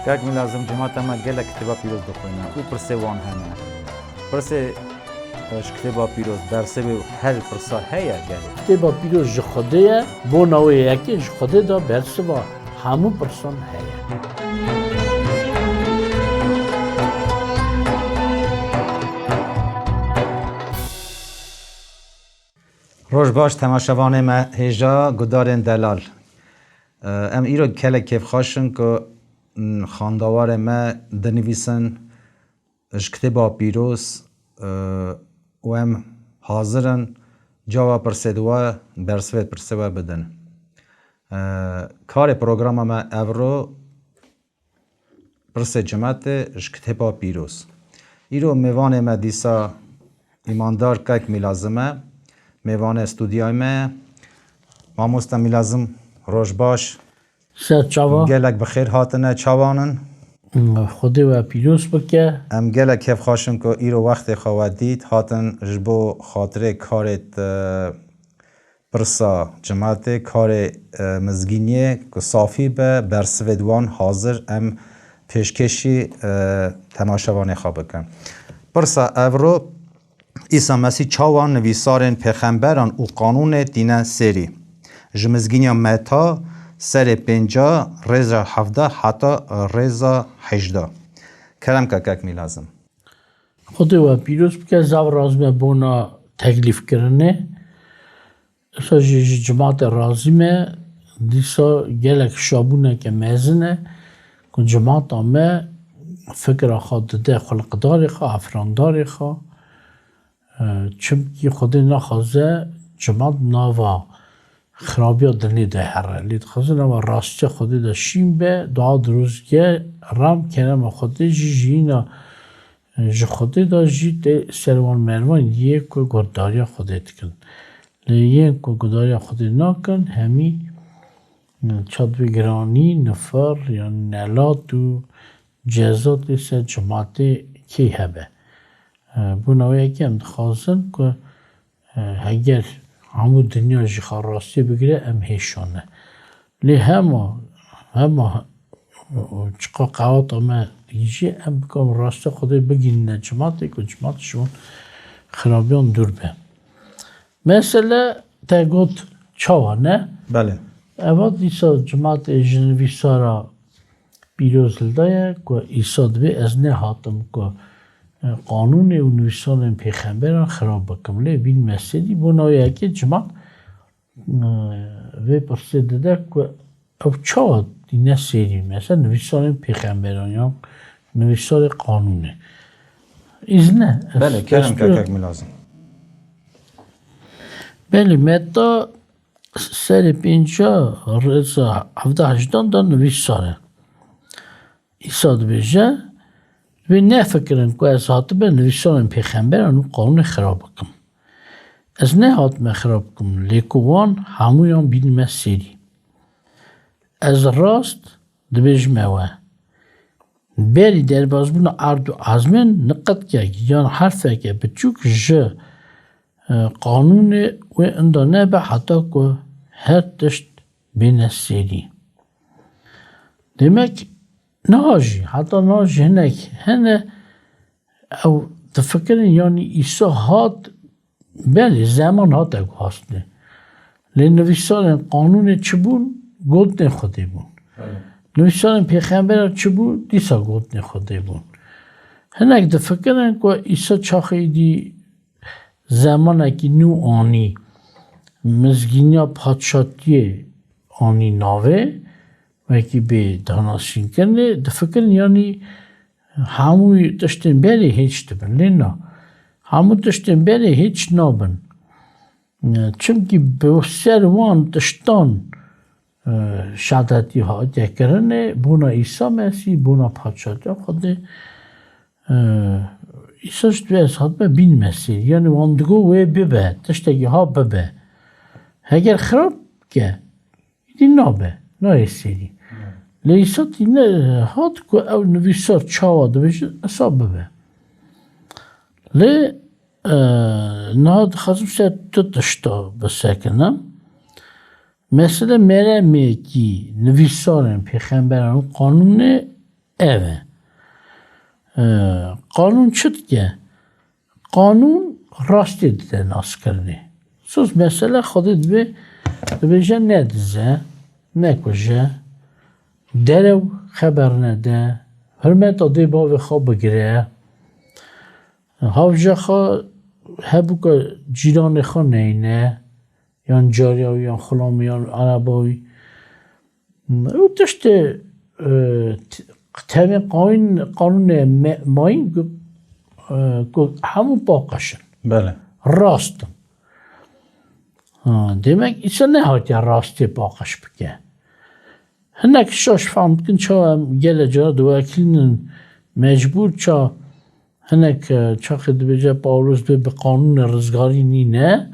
یک می لازم جماعت ما گله کتابا پیروز بخونه او پرسه وان همه پرسه کتابا پیروز درسه به هر پرسا هیا گله کتابا پیروز جخوده بو نوی یکی جخوده دا برسه با همو پرسان هیا روش باش تماشاوان ما هجا گدارن دلال ام ایرو کله کیف خاشن که خاندوار ما دنویسن کتابا پیروز و ام حاضرن جواب پرسیدوا برسوید پرسیدوا بدن کار پروگرام ما اورو پرسید جماعت کتابا پیروز ایرو میوان ما دیسا ایماندار که میلازمه میوان استودیوی ما ماموستا میلازم روش باش سر چاوا گلک بخیر هاتنه چاوانن خوده و پیروز بکه ام گلک کیف خاشن که ایرو وقت خواد دید هاتن جبو خاطره کارت پرسا جماعت کار مزگینیه که صافی به برسویدوان حاضر ام پیشکشی تماشاوانه خواب بکن پرسا اورو عیسی مسیح چاوان نویسارن پیغمبران و قانون دین سری جمزگینیا متا سر 50 رزا 17 حتی رزا 18 کلم که می لازم خوده و پیروز بکه زو رازمه بونا تکلیف کرنه اصلا جماعت رازمه دیسا گلک شابونه که میزنه که جماعت همه فکر خود ده خلقداری خواه افرانداری خواه چمکی خودی نخوازه جماعت ناوا خرابی دلی ده هره لید خوزه نوا راسته خودی ده شیم به دعا دروزگه رام کنم خودی جینا جی خودی ده جی ده سروان مروان یک که گرداریا خودی کن لیه که گرداریا خودی نکن همی چادوی گرانی نفر یا نلات و جزات سر جماعت کی هبه بناوی که هم خواستن که اگر همو دنیا جخار راستی بگیره ام هیشونه لی همه چقا قوات همه دیجی ام بکم راستی خودی بگیرن جماعتی که جماعتشون خرابیان دور به مثلا تا گوت چاوه نه؟ بله اول دیسا جماعت جنوی سارا پیروز لدایه که ایسا دوی از نه هاتم که قانون و نویسان پیغمبران خراب بکم لی بین مسیدی بناوی که جماعت وی پرسیده ده که او چا دینه سیری مثلا نویسان پیغمبران یا نویسان قانونه ایز نه بله کلم که می لازم بله متا سر 50 رزا 17 دا نویسانه ایسا دو بیجه و نه فکرن که از حاطبه نویسان پیغمبران و قانون خراب کم از نه حاطبه خراب کم لیکوان همویان بین مسیری از راست دبیج موه بری در بازبون عرض و عزمین نقد که یا حرفه که بچوک جه قانون و اندانه به حتی که هر دشت بین سیری demek ناجی حتی ناجی هنه او تفکرین یعنی ایسا هات بله زمان هات اگه هستنه لی نویسان قانون چه بون گودن خوده بون نویسان پیغمبر چه بون دیسا گودن خوده بون هنه تفکرین که ایسا چاخه دی زمان اکی نو آنی مزگینیا پادشاتی آنی ناوه و که به دانشین کنه دفکرین یعنی هموی داشتن بری هیچ دبن لینا همو داشتن بری هیچ نابن چونکه به سر وان داشتن شهادتی ها دکرنه بونا عیسی مسیح بونا پادشاتی خود عیسیش دوی از حد به بین مسیح یعنی وان دگو وی ببه داشتگی ها ببه اگر خراب که دی نابه نه سری لیسات اینه هات که او نویسار چاواده بشه اصاب ببه لی نهاد خواستم سر تو داشتا بسکنم مثلا مرمی که نویسارن پیغمبران قانون اوه قانون چت که قانون راستی دیده ناس کرده سوز مثلا خودت ببیجه ندزه نکشه درو خبر نده حرمت آده باوی خواب بگیره هاوجه خواه هبو که جیران خواه نینه یان جاریاوی یان خلامی یان عرباوی او تشته تمام قانون ماین همون باقشن بله راستم demek insan ne hatiye rastı bakış bike. Henek şaş famkin ça geleceğe duvakilinin mecbur ça henek çakı dibece Paulus be kanun rızgari nine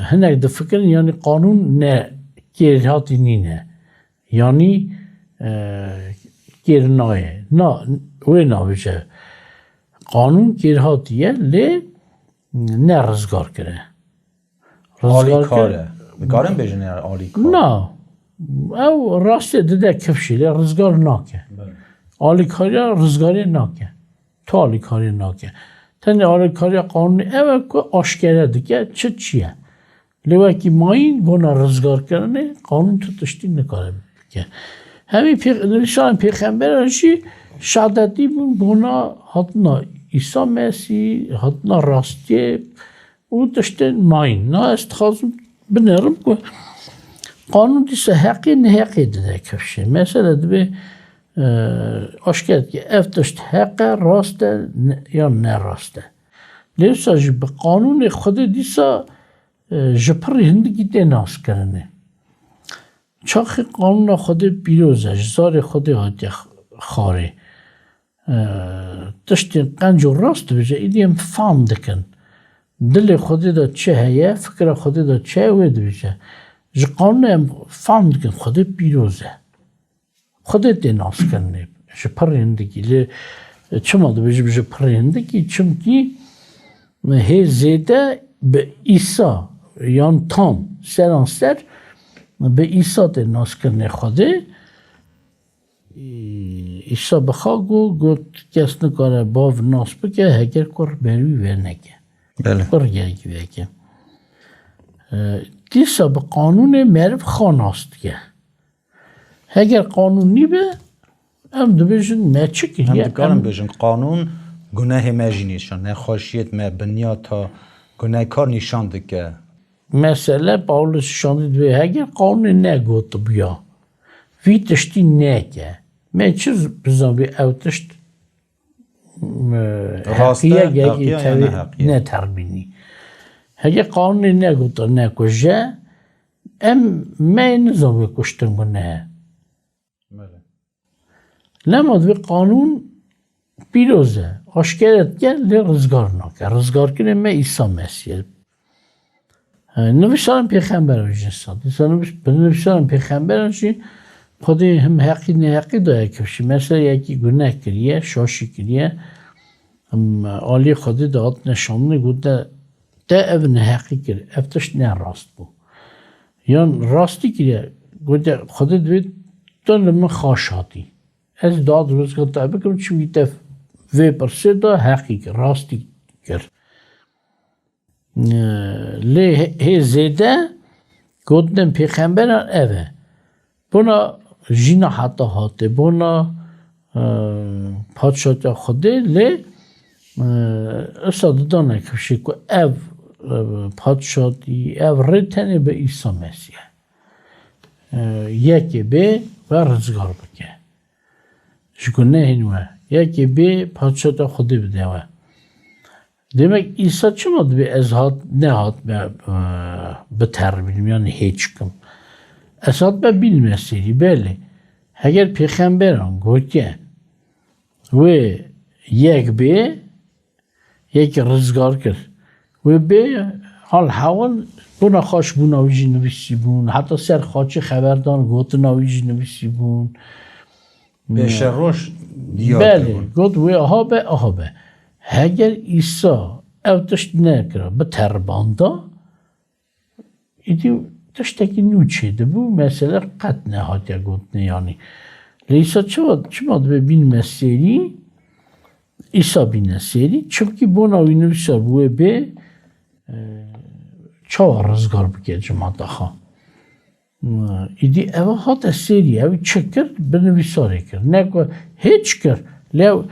henek de fikrin yani kanun ne gerhati nine yani gernaye na ve na bece kanun gerhatiye le ne rızgar kere. عالی کاره کارم بجنه عالی کار نه او راسته دیده کفشیله رزگار ناکه عالی کاری رزگاری ناکه تو عالی کاری ناکه تنی عالی کاری قانونی اوه که آشکره دیگه چیه لیوه که ماین بنا رزگار کرنه قانون تو تشتی نکاره بکه همین نویسان پیغمبرانشی شهادتی بنا حتنا عیسی مسیح حتنا راستی او تشتن ماین نه استخازم بنرم که قانون دیسه حقی نه حقی دیده کفشه مثلا دبی آشکرد که افتشت حق راسته یا نه راسته لیسا جب قانون خود دیسه جپر هندگی ده ناس کرنه چاخی قانون خود بیروزه جزار خود هاتی خاره تشتن قنج و راست بجه ایدیم فهم دکن دل خودی دا چه هیه فکر خودی دا چه وید بیشه جه قانون هم فهم دکن خودی بیروزه خودی دی ناس کنه جه پرهندگی لی چما دا بیشه بیشه پرهندگی چمکی هی زیده به ایسا یان تام سران سر به ایسا دی ناس کنه خودی ایسا بخواه گو کس نکاره باو ناس بکه هگر کر بروی ورنگه بله برگه که دیسا به قانون معرف خاناست که اگر قانون نی به هم دو بیشن مچه که هم دکارم بیشن قانون گناه مجی نیشان نخوشیت ما بنیا تا گناه کار نیشان دکه مثلا پاولوس شاندید به اگر قانون نگوت بیا وی تشتی نکه من چیز بزنبی او تشت حقیه نه تربینی اگه قانونی نگوتا نکشه ام من نظامی کشتن گنه لما دوی قانون بیروزه آشکرت گل لی رزگار نکه رزگار کنه من ایسا مسیح نوشتارم پیغمبر جنسان نوشتارم پیغمبر خودی هم حقی نه حقی داره کشی مثلا یکی گناه کریه شاشی کریه عالی خودی داد نشانه گوده ده او نه حقی کریه افتش نه راست بو یان راستی کریه گوده خودی دوید دان من خاشاتی از داد روز گوده بکرم چونی تف وی پرسه دا حقی کر راستی کر لی هی زیده گودن پیغمبران اوه بنا جینا حتی هاته بنا پادشاه خوده لی اصلا دانه کفشه که او پادشاهی او ریتنه به عیسی مسیح یکی به و رزگار بکه شکر نه هنوه یکی به پادشاه خوده بده و demek İsa çamadı bir ezhat ne hat be terbiyim yani hiç kim esat be bilmesiydi belli eğer peygamberan gotiye ve yek rızgar kır ve be hal havan buna خوش buna ویژی نویسی بون حتی سر خاچی خبردان گوت نویژی نویسی بون بشه روش دیار بله گوت و آها به اگر عیسی او تشت نکره به ترباندا ایدی تشتکی نوچیده بو مثلا قد نهاد یا گوت نه یعنی لیسا چما به بین مسیری ایسا بین سری چونکی بوناوی نویسار بوه به چاوا رزگار بگه جماعت دخوا ایدی اوه هات سری اوه چکر به نویساره کرد نکو هیچ کرد لیو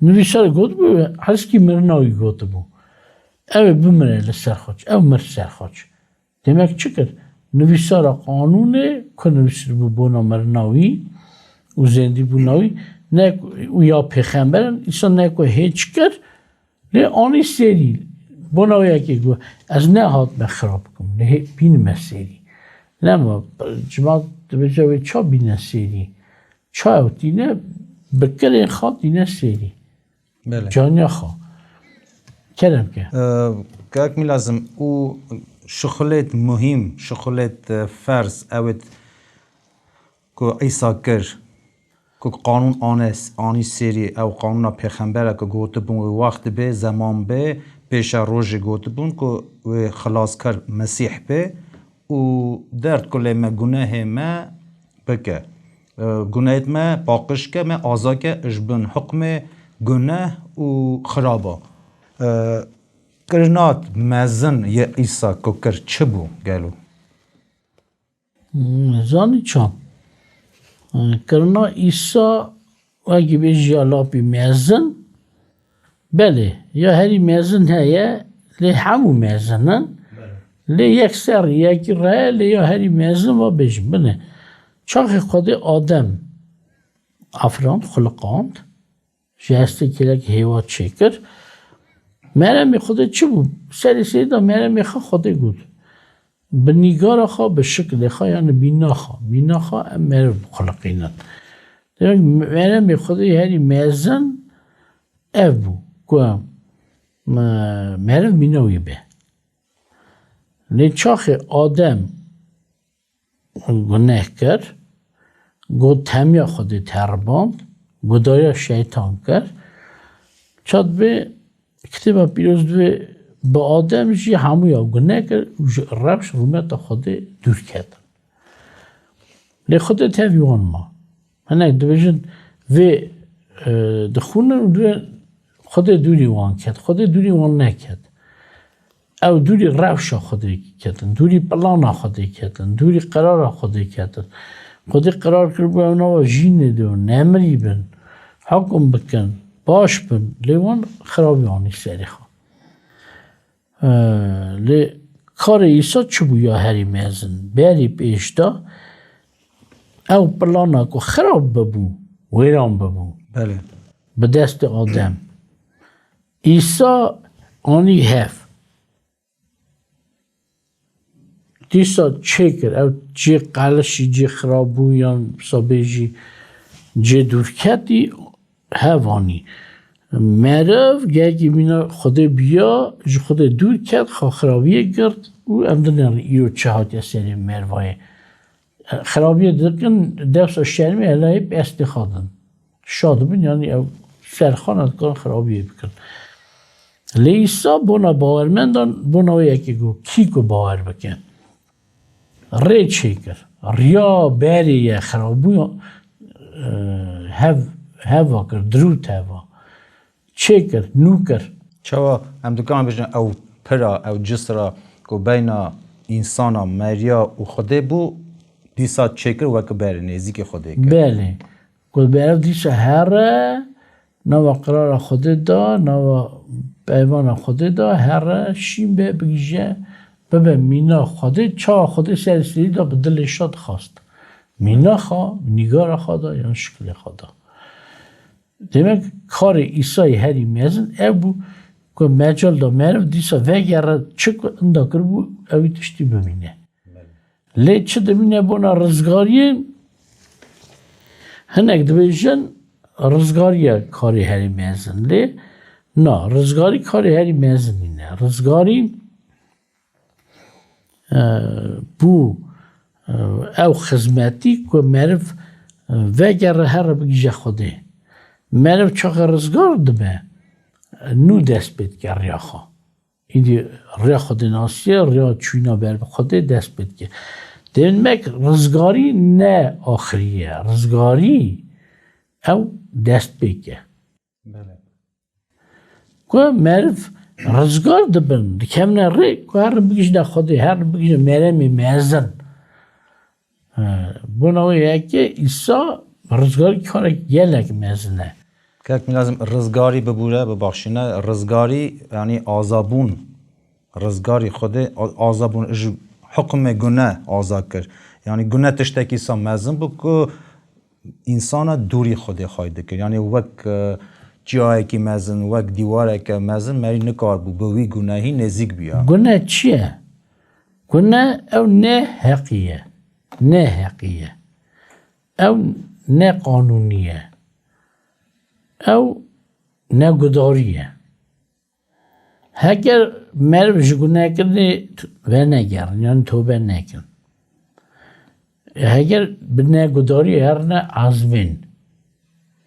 نویساره گود بو هسکی مرناوی گود بو اوه بمره لسرخوچ اوه مر سرخوچ demek چکر نویساره قانونه که نویسر بو بونا مرناوی و زندی بو ناوی نه و یا پیغمبرن ایسا نه که هیچ کرد لی آنی سری بناوی که گو از نه هات مخراب کن نه بین مسیری نه ما جماعت بجاوی چا بین سری چا او دینه بکر خواد دینه سری بله جانیا خواه کرم که که می لازم او شغلت مهم شغلت فرض اوید که ایسا کر که قانون آنی سری او قانون پیغمبره که گوته بون و وقت به زمان به پیش روز گوته بون که خلاص کر مسیح به و درد کلی ما گناه ما بکه گناهت ما باقش که ما آزا که اجبن حکم گناه و خرابه کرنات مزن یه ایسا که کر چه بو گلو؟ زانی چان کرنا ایسا وقتی بیشی الاپی مزن بله یا هری مزن هیا لی همو مزنن لی یک سر یکی راه لی یا هری مزن و بیش بنه چاقی خود آدم افراند خلقاند جهسته کلک هیوات چکر مرمی خود چی بود؟ سری سیدا مرمی خود گود به نگار خواه به شکل خواه یعنی بینا خواه مرم خلقینن مرمی خود هری مزن او بو گوهم مرم بیناوی به لیچاخ آدم گناه کرد گود تمیا خود ترباند گودایا شیطان کرد چاد به کتاب پیروز به آدم جی همویا گناه کرد ربش رومت خود دور کرد لی خود تاویوان ما هنه دویجن و دخونن خود دوری وان کرد خود دوری وان نکرد او دوری روش خودی کردن دوری پلان خودی کردن دوری قرار خودی کردن خودی قرار کرد با اونا جین دو نمری بن حکم بکن باش بن لیوان خرابی آنی سری خواه لی کار ایسا چو بویا هری میزن بری پیش دا او پلانا که خراب ببو ویران ببو بله به دست آدم ایسا آنی هف دیسا چه کرد او جه قلشی جه خرابویان سابیجی جه دورکتی هوانی مرف گهی مینا خود بیا جو خود دور کرد خرابیه گرد و امدن ایرو چهات یا سری مروای خرابیه درکن دفت شرمی الهی بست خادن شاد بین یعنی او سرخانت کن خرابیه بکن لیسا بنا باورمندان بنا یکی گو کی کو باور بکن ری چیکر ریا بری یا خرابوی هوا کرد دروت هوا چیکر نوکر چوا هم دکان بجن او پرا او جسرا که بین انسان مریا و خوده بو دیسا چکر و که بره نزدیک خوده کرد بله که بره دیسا هر نوا قرار خوده دا نوا پیوان خوده دا هر شیم به بگیجه ببین مینا خوده چا خوده سرسلی دا به دل شاد خواست مینا خواه نگار خواده یا شکل خواده demek kar İsa'yı her imezin ev bu که مجال دا مرف دیسا وگره چه اندا کر بو اوی تشتی ببینه لی چه دبینه بونا رزگاریه هنک دبیجن رزگاریه کاری هری میزن لی نه رزگاری کاری هری میزن اینه رزگاری بو او خدمتی که مرف وگره هر بگیجه خوده مرف چاق رزگار دبه نو دست بید که ریا خواه ایدی ریا خود ناسیه ریا چوینا بر خود دست بید که demek rızgari ne ahiriye rızgari او دست بکه بله که مرف رزگار دبن دکم نره که هر بگیش دا خودی هر بگیش مرمی مزن بناوی یکی ایسا رزگاری کاره گلک مزنه که لازم رزگاری ببوره ببخشینه رزگاری یعنی آزابون رزگاری خود آزابون حکم گناه آزاد کرد یعنی گناه تشتکی سا مزن بو که انسان دوری خود خواهد کرد یعنی وک جایی که مزن وک دیواره که مزن مری نکار بو بوی گناهی نزیک بیا گناه چیه؟ گناه او نه حقیه نه حقیه او نه قانونیه او نه گداریه اگر مرد گناه کرده و نگرن یعنی توبه نکن اگر به نه گداری هر نه عزمین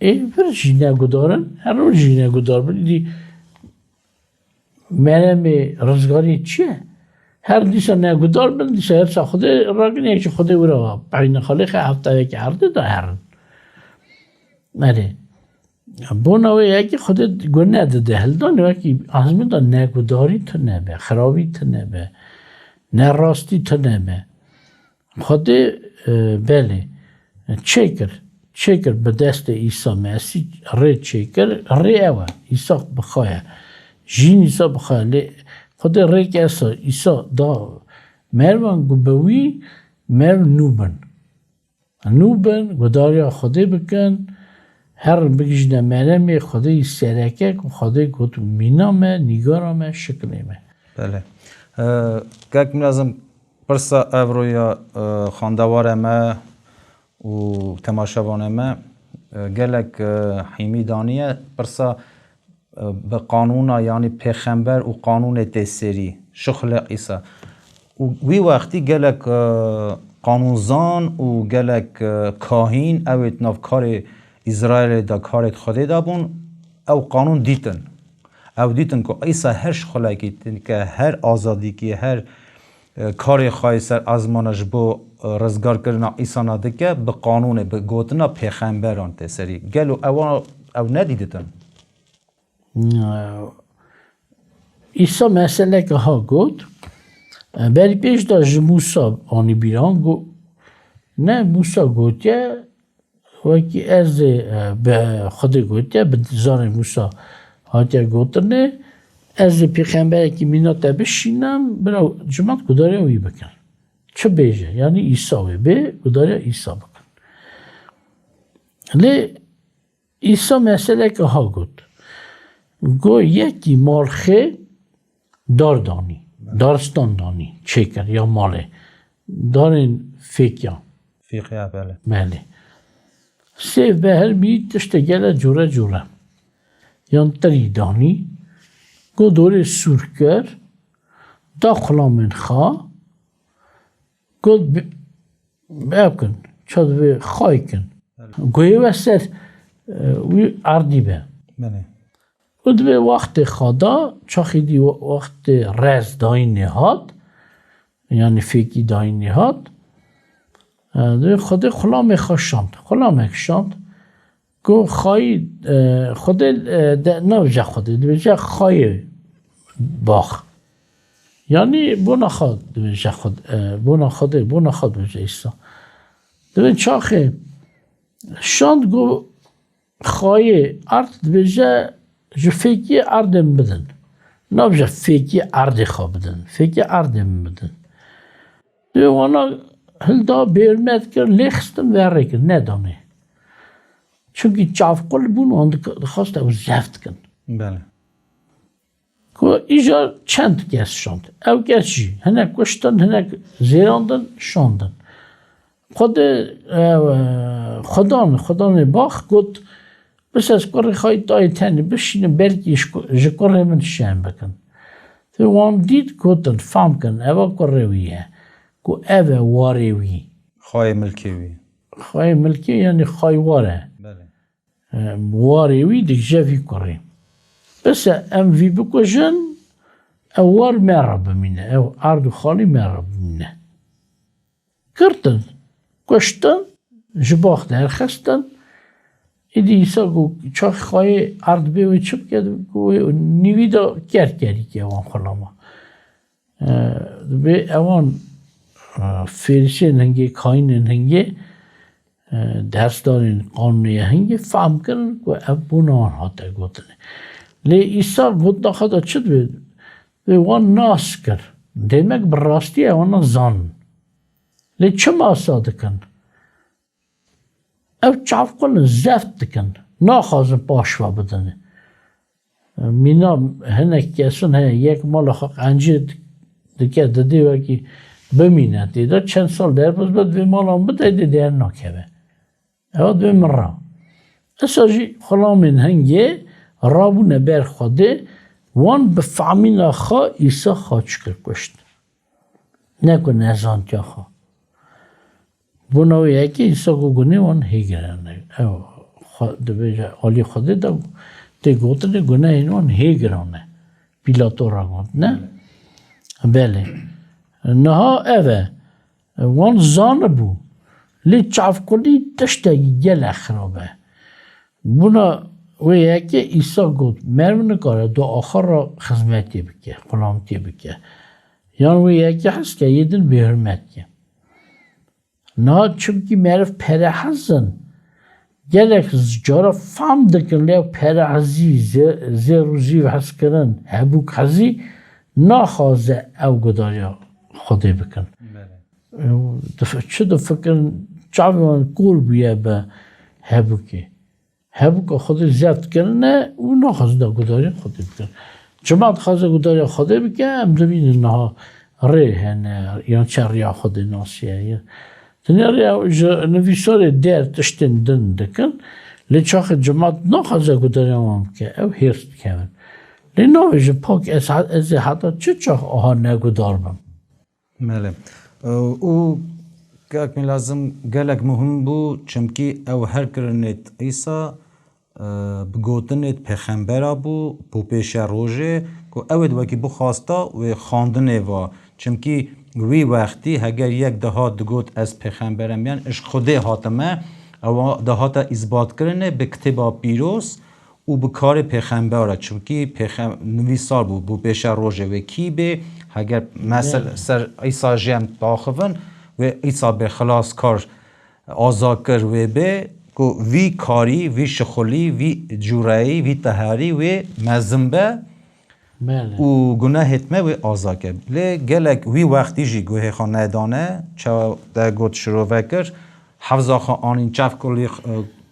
پر جینه گدارن هر رو جینه گدار بودی مرم رزگاری چیه؟ هر دیسا نه گدار بند دیسا هر سا خود راگنه ایچه خود برا بین خالق هفته که عرده دا هرن نره بوناوی یکی خود گناه ده هلدان یکی عزمین دا نه گداری تو نبه خرابی تو نبه نه راستی تو نبه خود بله چکر به دست عیسی مسیح ری چکر ری اوه عیسی بخواه جین عیسی بخواه خود ری که عیسی دا مروان گبوی مرو نوبن گداریا خوده بکن هر بگیش نمرمه خوده سرکه که خوده گوتو مینامه نگارامه شکلیمه بله که لازم پرسا اورویا خاندوار ما و تماشاوان ما گلک حمیدانیه پرسا به قانون یعنی پیغمبر و قانون تسری شخل عیسی و وی وقتی گلک قانونزان و گلک کاهین اوید نافکار اسرائیل دا کارت خوده دابون او قانون دیتن او دیتن که عیسی هر شخله که هر آزادی که هر کاری خواهی سر ازمانش با رزگار کردن عیسی نادکه به قانون به گوتنا پیغمبران تسری گلو او ندیدتن عیسی مسئله که ها گوت بری پیش دا موسا آنی بیران گو نه موسا گوتیه وکی از به خود گوتیه به زار موسا هاتیه گوتنه از پیغمبر که میناته بشینم برای جماعت گداره اوی بکن چه بیجه یعنی عیسی وی به گداره عیسی بکن لی عیسی مسئله که ها گود گو یکی مالخه داردانی دارستان دانی چکر یا ماله دارین فیکیا فیقیه بله بله سیف به هر بی تشتگل جوره یان تری دانی گو دوره سورکر داخلا من خواه گو بکن چاد به خواهی کن گوی وستر وی اردی به بله گو به وقت خدا چاخیدی وقت رز دای نهاد یعنی فیکی دای نهاد خود خلام خشاند گو خواهی خود نوجه خود دوجه خواهی باخ یعنی بونا خود دوجه خود بونا خود دوجه ایسا دوجه چاخه شاند گو خواهی ارد دوجه جو فیکی اردم بدن نوجه فیکی اردی خواه بدن فیکی اردم بدن دوجه وانا هل دا بیرمت کر لیخستن وره کر ندانه چونکه چافقل بون و خواست او زفت کن بله که ایجا چند کس شاند او گرچی هنک کشتن هنک زیراندن شاندن خدا باخ گفت بس از کار خواهی دای تنی بشینه برگی جکره من شم بکن تو وان دید گفتن فهم کن او کرویه که او واروی خواهی ملکیوی خواهی ملکی یعنی خواهی واره واروی دیگه جوی کره بس ام وی بکشن او وار مرا بمینه او عرض خالی مرا بمینه کردن کشتن جباخت درخستن ایدی ایسا گو چاق خواهی عرض بیوی چپ کرد گو نیوی دا کری که اوان خلاما به اوان فیرشی نهنگی کاین نهنگی درس دارین قانونی هنگی فهم کرن که ابونا آنها تا گوتنه لی ایسا گوت نخواهد چد بید به وان ناس کر دیمک براستی اوان زان لی چه ماسا دکن او چاف کن زفت دکن ناخوازن پاشوا بدنه مینا هنک کسون هنه یک مال خاق انجی دکه دادی وکی بمینه دیده چند سال در پس بد وی مال هم بده دیده ناکه او دوی مرا اساجی خلامین هنگه رابونه بر خوده وان بفهمین خوا ایسا خواهش کشت نکن نزان که خوا بناوی یکی ایسا گونه وان هیگرانه او دبیجه آلی خوده دا دی گوتنه گونه این وان هیگرانه پیلاتو را گوت نه بله نها اوه وان زانه بو لی چاف کنی تشتگی گل خرابه بنا و یکی ایسا گفت مرمونه کاره دو آخر را خدمتی بکه غلامتی بکه یعنی و یکی هست که یدن به حرمت که نه چونکی مرف پره حزن گلک جارا فهم دکن لیو پره حزی زیروزی و حس کرن هبوک حزی ناخوازه او گداریا خوده بکن چه دو فکر چاوان کول بیه به هبوکی هبوک خود زیاد کنه و نخواست دا گداری خوده بکن جماعت خواست گداری خوده بکن هم دبین نها ری هنه یا چه ریا خود ناسیه تنیا ریا نویسار در تشتین دن دکن لی چاخ جماعت نخواست گداری هم که او هیرست کمن لی نویجه پاک از حتی چه چاخ آها نگدار بم بله او که لازم گلک مهم بو چمکی او هر کرنت ایسا بگوتنت پیغمبر بو بو پیش روژه که اود وکی بو خواستا و خواندنه و چمکی وی وقتی اگر یک دهات دگوت از پیغمبرم یعنی اش خوده هاتمه او دهات اثبات کرنه به کتبا پیروس او بکار پیغمبره چمکی نویسار بو پیش روژه و کی به اگر مثل سر ایسا جمع داخون و ایسا به خلاص کار آزاد کر و به که وی کاری وی شخولی وی جورایی وی تهاری و مزنبه و گناه هتمه و آزاد کر لی گلک وی وقتی جی گوه خانه دانه چه در گوت شروع وکر حفظا خانین چف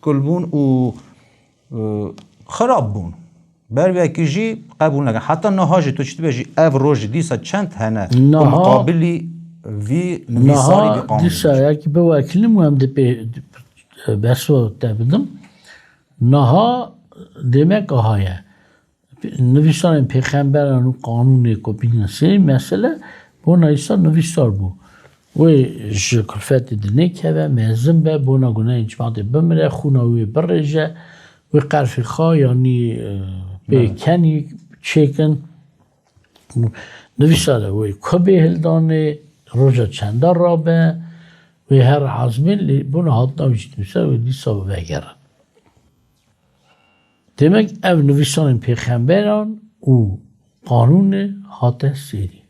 کل بون و خراب بون بر وکی جی قبول نکن حتی نهاجی تو چی بجی او روژ دیسا چند هنه مقابلی وی نویساری بی قانون دیسا یکی به وکیلم هم ده بسو تبدم نها demek ahaya nüvisanın peygamberin kanunu kopinası mesela buna ise nüvisar bu ve şükürfet edine keve mezun be buna günah icmadı bimre xunavi berje ve qarfi kha yani be kani çekin nüvisar ve kobe heldane roja çanda rabe ve her azmin buna hatta vücudumsa ve disa vegere. Demek ev nüvisanın peygamberan u kanunu hata seri.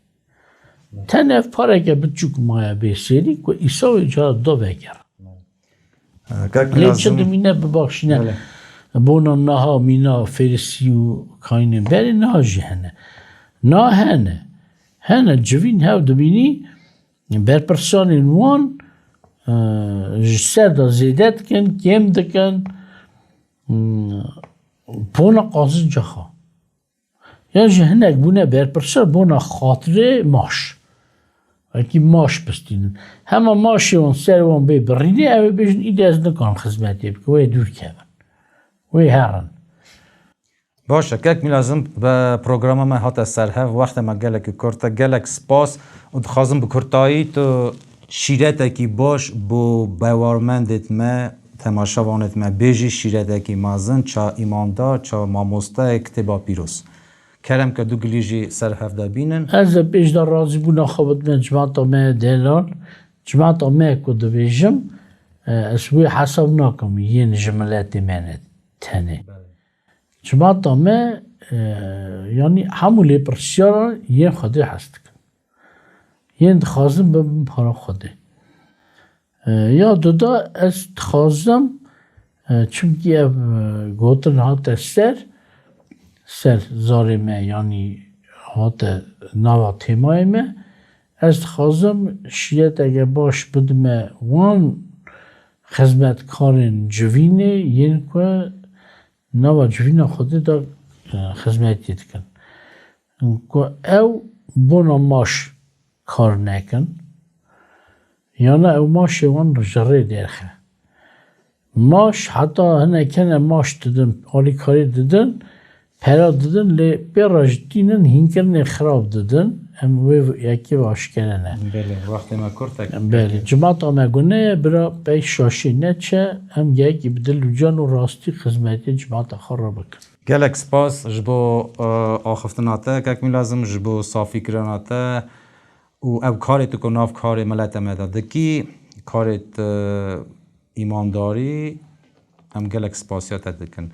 Tenef parake bitçuk maya be seri ko İsa ve cara da vegere. Leçe demine bebakşine bona naha mina ferisiyu kainin beri naha jihane. Nahane. Hane civin hev demini ber personin wan ser da zedetken kem deken بونا قاضی جاها یا جهنگ بونه بر پرسر بونا خاطره ماش اکی ماش بستینن همه ماشی اون سر اون بی برینه اوی بیشن ایده از نکان خدمتی بکن وی دور کبن وی هرن باشه که لازم به پروگرام ما هات سرها وقت ما گلک کرتا گلک سپاس و دخوازم به کرتایی تو شیرت اکی باش بو باورمندت ما تماشاوانت ما بیجی شیرده کی مازن چا ایماندار چا ماموستا کتبا پیروس کرم که دو گلیجی سر هفته بینن از بیش در راضی بودن خوابت من جماعت ما دلان جماعت ما کد بیجم اسوی حساب نکم یه جملات منه تنه جماعت ما یعنی همولی پرسیاران یه خودی هست کن یه انتخازم به پارا خوده یا دودا از تخازم چونکی گوتن هات سر زارمه یعنی هات نوا تیمایمه از تخازم شیعت اگه باش بدمه وان خدمتکارن جوینه یعنی که نوا جوین خودی دا خدمتی کن که او بونا ماش کار نکن یا نه او ماش وان جره درخه ماش حتی هنه کنه ماش دادن آلی کاری دادن پرا دادن لی بیراج دینن هینکرن خراب دادن ام وی یکی واش کنه بله وقتی ما کرتک بله جماعت آمگونه برا بی شاشی نچه هم یکی بدل و جان و راستی خدمتی جماعت خراب بکن گلک سپاس جبو آخفتناته که می لازم جبو صافی کرناته و او کارت کو ناف کار ملت مداده کی کارت ایمانداری هم گلک سپاسیات دکن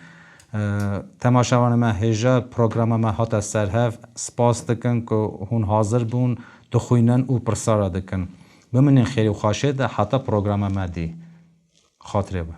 تماشاوان ما هجا پروگرام ما هات سرهف سپاس دکن که هون حاضر بون دخوینن و پرسارا دکن بمنین خیلی و خاشه ده حتی پروگرام ما دی خاطره با